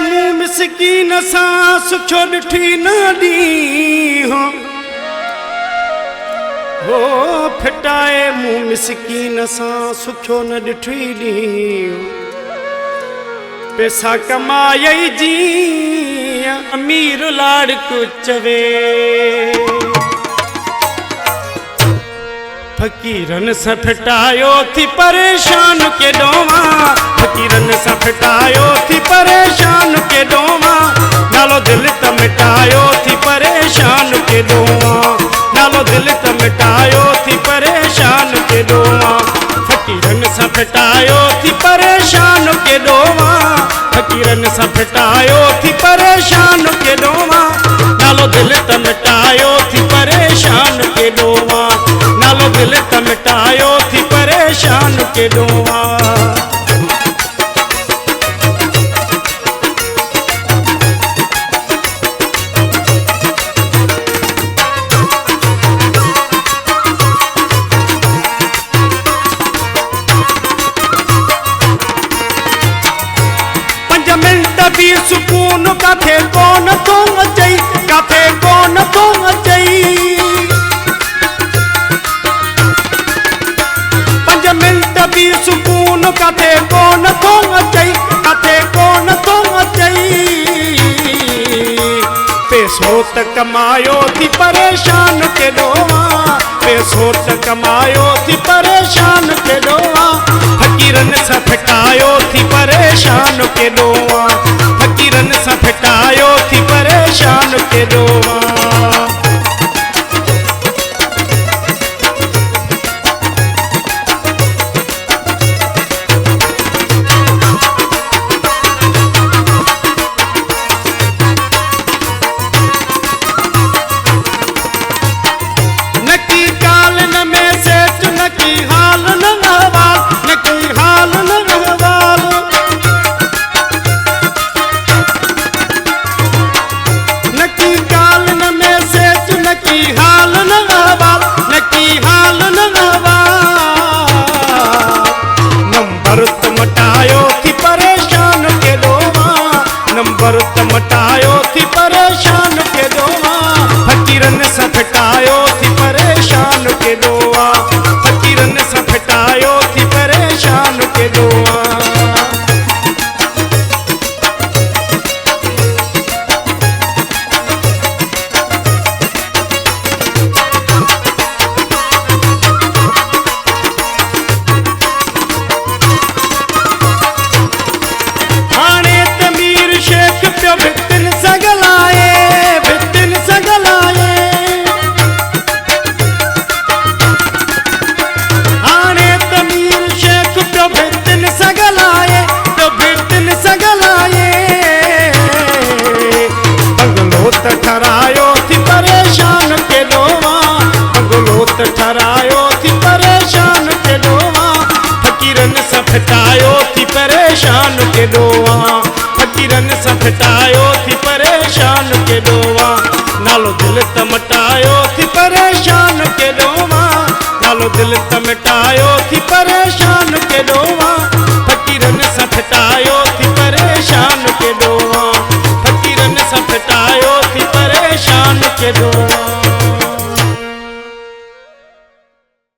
मुंह मिसकीन सां सुखो ॾिठी न ॾी हो फिटाए मुंह मिसकीन सां सुखो न ॾिठी ॾी पैसा कमाई जीअं अमीर लाड़को चवे फकीरन सां फिटायो थी परेशान के डोवा फकीरन सां फिटायो थी परेशान के डोवा नालो दिल त मिटायो थी परेशान के डोवा नालो दिल त मिटायो थी परेशान के डोवा फकीरन सां फिटायो थी परेशान के डोवा फकीरन सां फिटायो थी परेशान के डोवा नालो दिल त मिटायो थी परेशान के डोवा नालो दिल त मिटायो थी परेशान के डोवा भी सुकून काथे कोन तो अचई काथे कोन तो अचई 5 मिंट भी सुकून काथे कोन तो अचई काथे कोन तो अचई पैसो त कमायो थी परेशान के डोवा पैसो त कमायो थी परेशान के डोवा फकीरन सां फिटायो थी परेशान के डोवा फकीरन सां फिटायो थी परेशान के डोवा नकी काल न में सेठ नकी हाल न रहवाल नकी हाल न रहवाल नकी काल न में सेठ नकी हाल न रहवाल नकी हाल न रहवाल नंबर त मटायो थी परेशान के डोवा नंबर त मटायो थी परेशान के डोवा फकीरन सां फिटायो थी परेशान के डोवा फकीरन सां फिटायो थी परेशान के डोवा हाणे तमीर शेख पियो भितिन सगलाए भितिन सगलाए हाणे तमीर शेख पियो भितिन सगलाए तो भितिन सगलाए बंगलो त ठरायो थी परेशान के डोवा बंगलो त ठरायो थी परेशान के डोवा फकीरन सां फिटायो थी परेशान के डोवा फकीरन सां फिटायो थी परेशान के डोवा नालो दिल त मिटायो थी परेशान के डोवा नालो दिल त मिटायो थी परेशान के डोवा फकीरन सां फिटायो थी परेशान के डोवा फकीरन सां फिटायो थी परेशान के डोवा